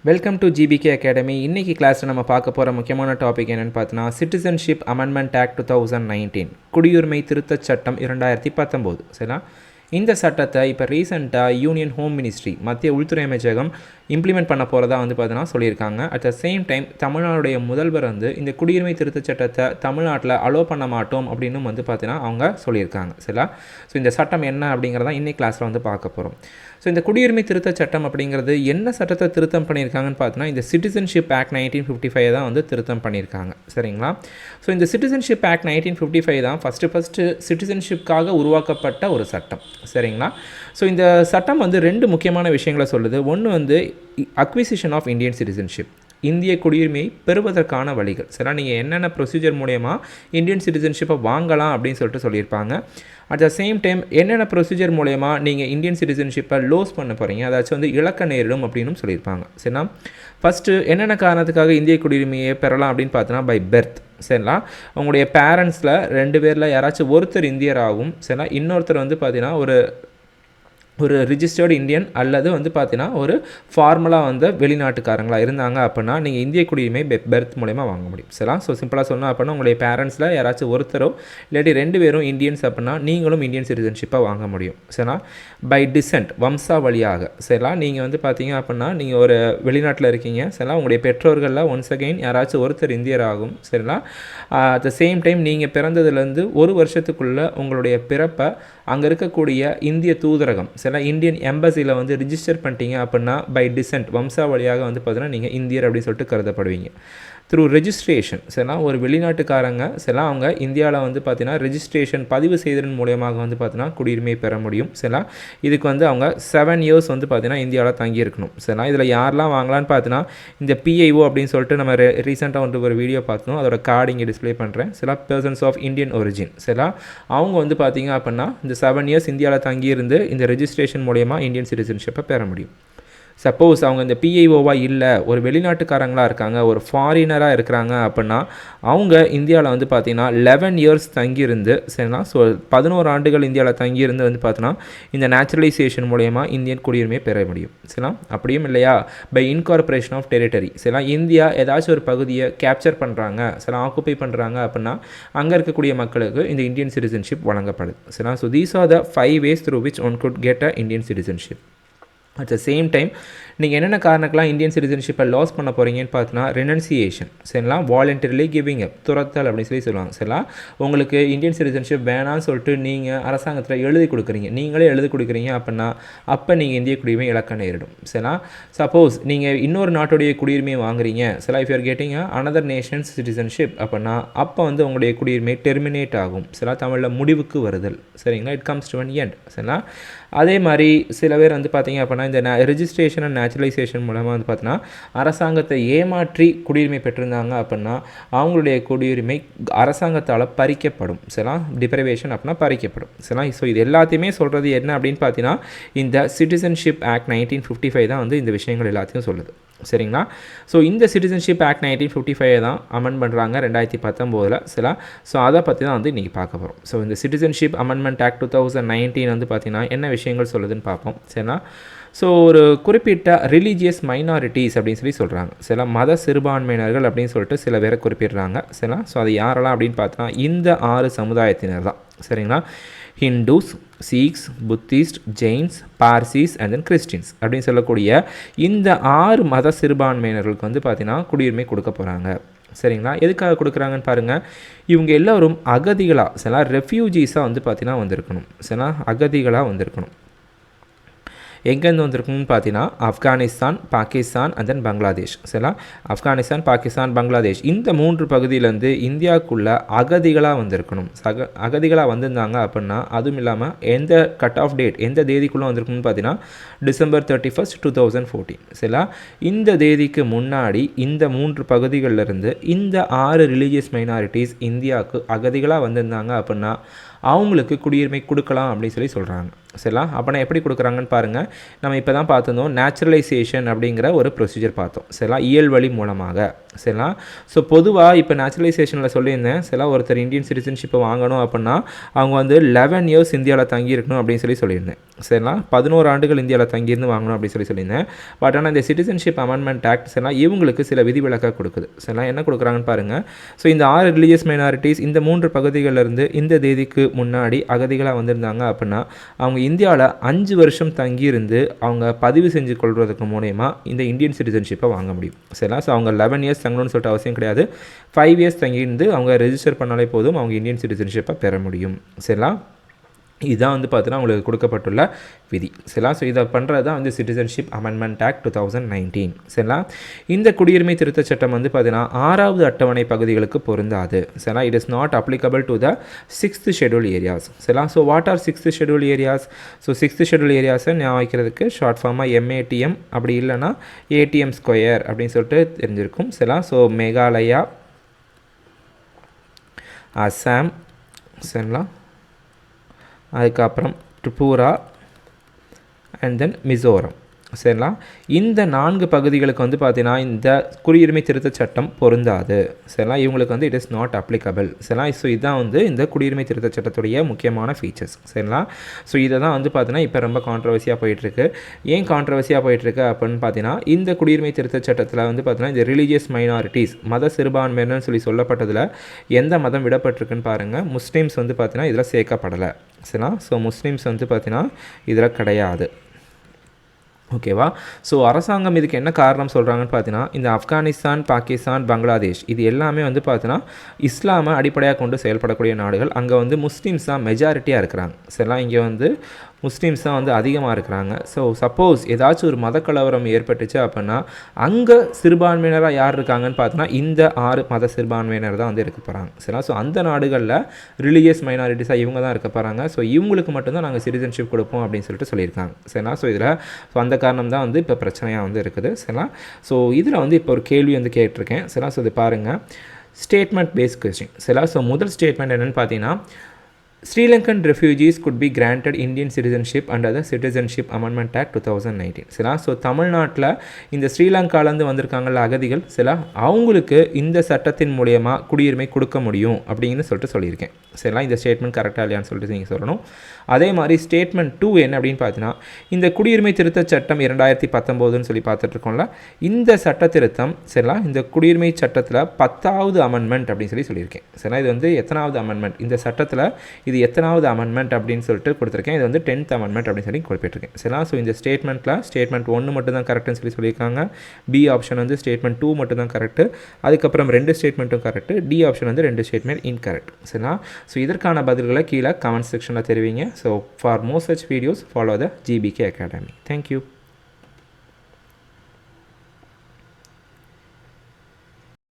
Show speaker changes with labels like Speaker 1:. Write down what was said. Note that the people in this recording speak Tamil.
Speaker 1: Welcome to ஜிபிகே academy. இன்றைக்கி கிளாஸில் நம்ம பார்க்க போகிற முக்கியமான டாபிக் என்னென்னு பார்த்தோன்னா சிட்டிசன்ஷிப் அமெண்ட்மெண்ட் ஆக்ட் 2019, குடியுரிமை திருத்தச் சட்டம் 2019. சரிங்களா, இந்த சட்டத்தை இப்போ ரீசெண்டாக யூனியன் ஹோம் மினிஸ்ட்ரி, மத்திய உள்துறை அமைச்சகம் இம்ப்ளிமெண்ட் பண்ண போகிறதா பார்த்தீங்கன்னா சொல்லியிருக்காங்க. அட் த சேம் டைம் தமிழ்நாடுடைய முதல்வர் இந்த குடியுரிமை திருத்தச் சட்டத்தை தமிழ்நாட்டில் அலோவ் பண்ண மாட்டோம் அப்படின்னு பார்த்தீங்கன்னா அவங்க சொல்லியிருக்காங்க. சரிங்களா, ஸோ இந்த சட்டம் என்ன அப்படிங்கிறதான் இன்றைக்கி கிளாஸில் பார்க்க போகிறோம். ஸோ இந்த குடியுரிமை திருத்தச் சட்டம் அப்படிங்கிறது என்ன சட்டத்தை திருத்தம் பண்ணியிருக்காங்கன்னு பார்த்தீங்கன்னா இந்த சிட்டிசன்ஷிப் ஆக்ட் 1955 தான் திருத்தம் பண்ணியிருக்காங்க. சரிங்களா, ஸோ இந்த சிட்டிசன்ஷிப் ஆக்ட் 1955 தான் ஃபஸ்ட்டு சிட்டிசன்ஷிப்காக உருவாக்கப்பட்ட ஒரு சட்டம். சரிங்களா, ஸோ இந்த சட்டம் ரெண்டு முக்கியமான விஷயங்களை சொல்லுது. ஒன்று அக்விசிஷன் ஆஃப் இந்தியன் சிட்டிசன்ஷிப், இந்திய குடியுரிமையை பெறுவதற்கான வழிகள். சரிங்களா, நீங்கள் என்னென்ன ப்ரொசீஜர் மூலயமா இந்தியன் சிட்டிசன்ஷிப்பை வாங்கலாம் அப்படின்னு சொல்லியிருப்பாங்க. அட் த சேம் டைம் என்னென்ன ப்ரொசீஜர் மூலயமா நீங்கள் இந்தியன் சிட்டிசன்ஷிப்பை லோஸ் பண்ண போகிறீங்க, அதாச்சும் இழக்க நேரிடும் அப்படின்னு சொல்லியிருப்பாங்க. சரிங்களா, ஃபஸ்ட்டு என்னென்ன காரணத்துக்காக இந்திய குடியுரிமையை பெறலாம் அப்படின்னு பார்த்தோன்னா பை பெர்த். சரிங்களா, உங்களுடைய பேரண்ட்ஸில் 2 பேரில் யாராச்சும் ஒருத்தர் இந்தியராகும். சரிங்களா, இன்னொருத்தர் பார்த்தீங்கன்னா ஒரு ரிஜிஸ்டர்டு இந்தியன் அல்லது பார்த்தீங்கன்னா ஒரு ஃபார்மலாக வெளிநாட்டுக்காரங்களாக இருந்தாங்க அப்படின்னா நீங்கள் இந்திய குடியுரிமை பெர்த் மூலமா வாங்க முடியும். சரிங்களா, ஸோ சிம்பிளாக சொன்னால் அப்படின்னா உங்களுடைய பேரண்ட்ஸில் யாராச்சும் ஒருத்தரோ இல்லாட்டி 2 பேரும் இந்தியன்ஸ் அப்படின்னா நீங்களும் இந்தியன் சிட்டிசன்ஷிப்பாக வாங்க முடியும். சரிங்களா, பை டிசென்ட், வம்சா வழியாக. சரிங்களா, நீங்கள் பார்த்தீங்க அப்படின்னா நீங்கள் ஒரு வெளிநாட்டில் இருக்கீங்க. சரிங்களா, உங்களுடைய பெற்றோர்களில் ஒன்ஸ் அகெயின் யாராச்சும் ஒருத்தர் இந்தியர் ஆகும். சரிங்களா, அட் த சேம் டைம் நீங்கள் பிறந்ததுலேருந்து ஒரு வருஷத்துக்குள்ளே உங்களுடைய பிறப்பை அங்கே இருக்கக்கூடிய இந்திய தூதரகம், சில இந்தியன் எம்பசியில் ரிஜிஸ்டர் பண்ணிட்டீங்க அப்படின்னா பை டிசென்ட், வம்சா வழியாக பார்த்தீங்கன்னா நீங்கள் இந்தியர் அப்படின்னு சொல்லிட்டு கருதப்படுவீங்க. த்ரூ ரெஜிஸ்ட்ரேஷன், சில ஒரு வெளிநாட்டுக்காரங்க சில அவங்க இந்தியாவில் பார்த்தீங்கன்னா ரெஜிஸ்ட்ரேஷன் பதிவு செய்ததன் மூலியமாக பார்த்தீங்கன்னா குடியுரிமை பெற முடியும். சில இதுக்கு அவங்க 7 இயர்ஸ் பார்த்தீங்கன்னா இந்தியாவில் தங்கியிருக்கணும். சில இதில் யாரெல்லாம் வாங்கலான்னு பார்த்தீங்கன்னா இந்த பிஐஓ அப்படின்னு சொல்லிட்டு நம்ம ரீசெண்டாக ஒரு வீடியோ பார்த்தோம், அதோட கார்டு இங்கே டிஸ்பிளே பண்ணுறேன். சில பர்சன்ஸ் ஆஃப் இந்தியன் ஒரிஜின், சில அவங்க பார்த்தீங்க அப்படின்னா இந்த 7 இயர்ஸ் இந்தியாவில் தங்கியிருந்து இந்த ரெஜிஸ்ட்ரேஷன் மூலயமா இந்தியன் சிட்டிசன்ஷிப்பை பெற முடியும். சப்போஸ் அவங்க இந்த பிஐஓவாக இல்லை, ஒரு வெளிநாட்டுக்காரங்களாக இருக்காங்க, ஒரு ஃபாரினராக இருக்கிறாங்க அப்படின்னா அவங்க இந்தியாவில் பார்த்தீங்கன்னா 11 இயர்ஸ் தங்கியிருந்து, சரிங்களா, ஸோ 11 ஆண்டுகள் இந்தியாவில் தங்கியிருந்து பார்த்தீங்கன்னா இந்த நேச்சுரலைசேஷன் மூலயமா இந்தியன் குடியுரிமையை பெற முடியும். சரிங்களா, அப்படியும் இல்லையா பை இன்கார்பரேஷன் ஆஃப் டெரிட்டரி. சரிங்களா, இந்தியா ஏதாச்சும் ஒரு பகுதியை கேப்சர் பண்ணுறாங்க, சில ஆக்குப்பை பண்ணுறாங்க அப்படின்னா அங்கே இருக்கக்கூடிய மக்களுக்கு இந்த இந்தியன் சிட்டிசன்ஷிப் வழங்கப்படுது. சரிங்களா, so these are the 5 ways through which one could get a Indian citizenship. At the same time நீங்கள் என்னென்ன காரணக்கெலாம் இந்தியன் சிட்டிசன்ஷிப்பை லாஸ் பண்ண போகிறீங்கன்னு பார்த்தீங்கன்னா ரெனன்சியேஷன். சரிங்களா, வாலண்டரிலி கிவிங் அப், துரத்தல் அப்படின்னு சொல்லுவாங்க. சரிங்களா, உங்களுக்கு இந்தியன் சிட்டிசன்ஷிப் வேணான்னு சொல்லிட்டு நீங்கள் அரசாங்கத்தில் எழுதி கொடுக்குறீங்க, நீங்களே எழுதி கொடுக்குறீங்க அப்படின்னா அப்போ நீங்கள் இந்திய குடியுரிமை இழக்க நேரிடும். சரிங்களா, சப்போஸ் நீங்கள் இன்னொரு நாட்டுடைய குடியுரிமையை வாங்குறீங்க, சில if you're getting another nation's citizenship அப்படின்னா அப்போ உங்களுடைய குடியுரிமை டெர்மினேட் ஆகும். சில தமிழில் முடிவுக்கு வருதல். சரிங்களா, it comes to an end. சரிங்களா, அதே மாதிரி சில பேர் பார்த்தீங்க அப்படின்னா இந்த ரெஜிஸ்ட்ரேஷன் அண்ட் நேச்சுரலைசேஷன் மூலமாக பார்த்தீங்கன்னா அரசாங்கத்தை ஏமாற்றி குடியுரிமை பெற்றிருந்தாங்க அப்படின்னா அவங்களுடைய குடியுரிமை அரசாங்கத்தால் பறிக்கப்படும். சரிங்களா, டிப்ரைவேஷன் அப்படின்னா பறிக்கப்படும். சரிங்களா, ஸோ இது எல்லாத்தையுமே சொல்கிறது என்ன அப்படின்னு பார்த்தீங்கன்னா இந்த சிட்டிசன்ஷிப் ஆக்ட் 1955 தான் இந்த விஷயங்கள் எல்லாத்தையும் சொல்லுது. சரிங்களா, ஸோ இந்த சிட்டிசன்ஷிப் ஆக்ட் 1955 தான் அமெண்ட் பண்ணுறாங்க 2019. சரிங்களா, ஸோ அதை பற்றி தான் இன்றைக்கி பார்க்க போகிறோம். ஸோ இந்த சிட்டிசன்ஷிப் அமெண்ட்மெண்ட் ஆக்ட் 2019 பார்த்தீங்கன்னா என்ன விஷயங்கள் சொல்லுதுன்னு பார்ப்போம். சரிங்களா, ஸோ ஒரு குறிப்பிட்ட ரிலீஜியஸ் மைனாரிட்டிஸ் அப்படின்னு சொல்கிறாங்க, சில மத சிறுபான்மையினர்கள் அப்படின்னு சொல்லிட்டு சில பேரை குறிப்பிடுறாங்க. சரிங்களா, ஸோ அது யாரெல்லாம் அப்படின்னு பார்த்தோன்னா இந்த 6 சமுதாயத்தினர் தான். சரிங்களா, Hindus, Sikhs, Buddhist, Jains, Parsis and then Christians அப்படின்னு சொல்லக்கூடிய இந்த 6 மத சிறுபான்மையினர்களுக்கு பார்த்தீங்கன்னா குடியுரிமை கொடுக்க போகிறாங்க. சரிங்களா, எதுக்காக கொடுக்குறாங்கன்னு பாருங்கள். இவங்க எல்லோரும் அகதிகளாக, சில ரெஃப்யூஜிஸாக பார்த்தீங்கன்னா வந்திருக்கணும். சில அகதிகளாக வந்திருக்கணும். எங்கேருந்து வந்திருக்குன்னு பார்த்தீங்கன்னா ஆப்கானிஸ்தான், பாகிஸ்தான் அண்ட் தென் பங்களாதேஷ். சரிங்களா, ஆப்கானிஸ்தான், பாகிஸ்தான், பங்களாதேஷ் இந்த 3 பகுதியிலேருந்து இந்தியாவுக்குள்ளே அகதிகளாக வந்திருக்கணும். அகதிகளாக வந்திருந்தாங்க அப்படின்னா அதுவும் இல்லாமல் எந்த கட் ஆஃப் டேட், எந்த தேதிக்குள்ளே வந்திருக்குன்னு பார்த்தீங்கன்னா December 31, 2014. சரிங்களா, இந்த தேதிக்கு முன்னாடி இந்த 3 பகுதிகளிலிருந்து இந்த 6 ரிலீஜியஸ் மைனாரிட்டிஸ் இந்தியாவுக்கு அகதிகளாக வந்திருந்தாங்க அப்படின்னா அவங்களுக்கு குடியுரிமை கொடுக்கலாம் அப்படின்னு சொல்கிறாங்க. சரிங்களா. அப்போனா எப்படி கொடுக்குறாங்கன்னு பாருங்கள். நம்ம இப்போ தான் பார்த்துருந்தோம் நேச்சுரலைசேஷன் அப்படிங்கிற ஒரு ப்ரொசீஜர் பார்த்தோம். சரிங்களா, இயல் வழி மூலமாக. சரிங்களா. ஸோ பொதுவாக இப்போ நேச்சுரலைசேஷனில் சொல்லியிருந்தேன். சரிங்களா, ஒருத்தர் இந்தியன் சிட்டிசன்ஷிப்பை வாங்கணும் அப்படின்னா அவங்க வந்து 11 இயர்ஸ் இந்தியாவில் தங்கியிருக்கணும் அப்படின்னு சொல்லியிருந்தேன். சரிங்களா, 11 ஆண்டுகள் இந்தியாவில் தங்கியிருந்து வாங்கணும் அப்படின்னு சொல்லியிருந்தேன். பட் ஆனால் இந்த சிட்டிசன்ஷிப் அமெண்ட்மெண்ட் ஆக்ட் சரிங்களா இவங்களுக்கு சில விதிவிலக்காக கொடுக்குது. சரிங்களா, என்ன கொடுக்குறாங்கன்னு பாருங்கள். ஸோ இந்த 6 ரிலீஜியஸ் மைனாரிட்டிஸ் இந்த 3 பகுதிகளிலிருந்து இந்த தேதிக்கு முன்னாடி அகதிகளாக வந்திருந்தாங்க அப்படின்னா அவங்க இந்தியாவில் 5 வருஷம் தங்கியிருந்து அவங்க பதிவு செஞ்சு கொள்வதற்கு மூலயமா இந்த இந்தியன் சிட்டிசன்ஷிப்பை வாங்க முடியும். சரிங்களா. ஸோ அவங்க 11 இயர்ஸ் தங்கணும்னு சொல்லிட்டு அவசியம் கிடையாது. 5 இயர்ஸ் தங்கியிருந்து அவங்க ரெஜிஸ்டர் பண்ணாலே போதும் அவங்க இந்தியன் சிட்டிசன்ஷிப்பை பெற முடியும். சரிங்களா. இதுதான் வந்து பார்த்தீங்கன்னா உங்களுக்கு கொடுக்கப்பட்டுள்ள விதி. சரிங்களா. ஸோ இதை பண்ணுறது தான் வந்து சிட்டிசன்ஷிப் அமெண்ட்மெண்ட் ஆக்ட் 2019. சரிங்களா. இந்த குடியுரிமை திருத்தச் சட்டம் வந்து பார்த்தீங்கன்னா 6வது அட்டவணை பகுதிகளுக்கு பொருந்தாது. சரிங்களா. It is not applicable to the 6th schedule areas. சரிங்களா. So what are 6th schedule areas? So 6th schedule ஏரியாஸை ஞாபகம் வைக்கிறதுக்கு ஷார்ட் ஃபார்மாக MATM அப்படி இல்லைனா ATM ஸ்கொயர் அப்படின்னு சொல்லிட்டு தெரிஞ்சிருக்கும். சரிங்களா. ஸோ மேகாலயா, அசாம், சரிங்களா, அதுக்கப்புறம் திரிபுரா அண்ட் தென் மிசோரம். சரிங்களா. இந்த 4 பகுதிகளுக்கு வந்து பார்த்தீங்கன்னா இந்த குடியுரிமை திருத்தச் சட்டம் பொருந்தாது. சரிங்களா. இவங்களுக்கு வந்து இட் இஸ் நாட் அப்ளிகபிள். சரிங்களா. ஸோ இதுதான் வந்து இந்த குடியுரிமை திருத்தச் சட்டத்துடைய முக்கியமான ஃபீச்சர்ஸ். சரிங்களா. ஸோ இதை தான் வந்து பார்த்தீங்கன்னா இப்போ ரொம்ப கான்ட்ரவர்சியாக போயிட்டுருக்கு. ஏன் கான்ட்ரவர்சியாக போயிட்டுருக்கு அப்படின்னு பார்த்தீங்கன்னா இந்த குடியுரிமை திருத்தச் சட்டத்தில் வந்து பார்த்தீங்கன்னா இந்த ரிலீஜியஸ் மைனாரிட்டிஸ் மத சிறுபான்மையினர்னு சொல்லப்பட்டதில் எந்த மதம் விடப்பட்டிருக்குன்னு பாருங்கள். முஸ்லீம்ஸ் வந்து பார்த்தீங்கன்னா இதில் சேர்க்கப்படலை. சரிங்களா. ஸோ முஸ்லீம்ஸ் வந்து பார்த்தீங்கன்னா இதில் கிடையாது. ஓகேவா. ஸோ அரசாங்கம் இதுக்கு என்ன காரணம் சொல்கிறாங்கன்னு பார்த்தீங்கன்னா இந்த ஆப்கானிஸ்தான், பாகிஸ்தான், பங்களாதேஷ் இது எல்லாமே வந்து பார்த்தீங்கன்னா இஸ்லாமை அடிப்படையாக கொண்டு செயல்படக்கூடிய நாடுகள். அங்கே வந்து முஸ்லீம்ஸ் தான் மெஜாரிட்டியாக இருக்கிறாங்க. சரிங்களா. இங்கே வந்து முஸ்லீம்ஸ் தான் வந்து அதிகமாக இருக்கிறாங்க. ஸோ சப்போஸ் ஏதாச்சும் ஒரு மதக்கலவரம் ஏற்பட்டுச்சு அப்படின்னா அங்கே சிறுபான்மையினராக யார் இருக்காங்கன்னு பார்த்தோன்னா இந்த 6 மத சிறுபான்மையினர் தான் வந்து இருக்க போகிறாங்க. சரிங்களா. ஸோ அந்த நாடுகளில் ரிலீஜியஸ் மைனாரிட்டிஸாக இவங்க தான் இருக்க போகிறாங்க. ஸோ இவங்களுக்கு மட்டும்தான் நாங்கள் சிட்டிசன்ஷிப் கொடுப்போம் அப்படின்னு சொல்லிட்டு சொல்லியிருக்காங்க. சரிங்களா. ஸோ இதில் ஸோ அந்த காரணம் தான் வந்து இப்போ பிரச்சனையாக வந்து இருக்குது. சரிங்களா. ஸோ இதில் வந்து இப்போ ஒரு கேள்வி வந்து கேட்டிருக்கேன். சரிங்களா. ஸோ இது பாருங்கள், ஸ்டேட்மெண்ட் பேஸ்ட் கொஸ்டின். சரிங்களா. ஸோ முதல் ஸ்டேட்மெண்ட் என்னென்னு பார்த்தீங்கன்னா Sri Lankan refugees could be granted Indian citizenship under the Citizenship Amendment Act 2019. சரிங்களா. ஸோ தமிழ்நாட்டில் இந்த ஸ்ரீலங்காலேருந்து வந்திருக்காங்கல்ல அகதிகள் சரிங்களா அவங்களுக்கு இந்த சட்டத்தின் மூலயமா குடியுரிமை கொடுக்க முடியும் அப்படின்னு சொல்லிட்டு சொல்லியிருக்கேன். சரிங்களா. இந்த ஸ்டேட்மெண்ட் கரெக்டாக இல்லையான்னு சொல்லிட்டு நீங்கள் சொல்லணும். அதே மாதிரி ஸ்டேட்மெண்ட் 2 என்ன அப்படின்னு பார்த்தீங்கன்னா இந்த குடியுரிமை திருத்தச் சட்டம் 2019 சொல்லி பார்த்துட்ருக்கோம்ல இந்த சட்ட திருத்தம் சரிங்களா இந்த குடியுரிமை சட்டத்தில் 10வது அமெண்ட்மெண்ட் அப்படின்னு சொல்லியிருக்கேன். சரிங்களா. இது வந்து எத்தனாவது அமெண்ட்மெண்ட் இந்த சட்டத்தில் இது எத்தனாவது அமெண்ட்மெண்ட் அப்படின்னு சொல்லிட்டு கொடுத்துருக்கேன். இது வந்து 10th அமெண்ட்மெண்ட் அப்படின்னு சொல்லி குறிப்பிட்டிருக்கேன். சரிங்களா. ஸோ இந்த ஸ்டேட்மெண்ட்டில் ஸ்டேட்மெண்ட் 1 மட்டும் தான் கரெக்டுன்னு சொல்லியிருக்காங்க. பி ஆப்ஷன் வந்து ஸ்டேட்மெண்ட் 2 மட்டும் தான் கரெக்டு. அதுக்கப்புறம் 2 ஸ்டேட்மெண்ட்டும் கரெக்டு. டி ஆப்ஷன் வந்து 2 ஸ்டேட்மெண்ட் இன்கரெக்ட். சரிங்களா. ஸோ இதற்கான பதில்களை கீழே கமெண்ட் செக்ஷனில் தெரிவிங்க. So for more such videos follow the GBK Academy. Thank you.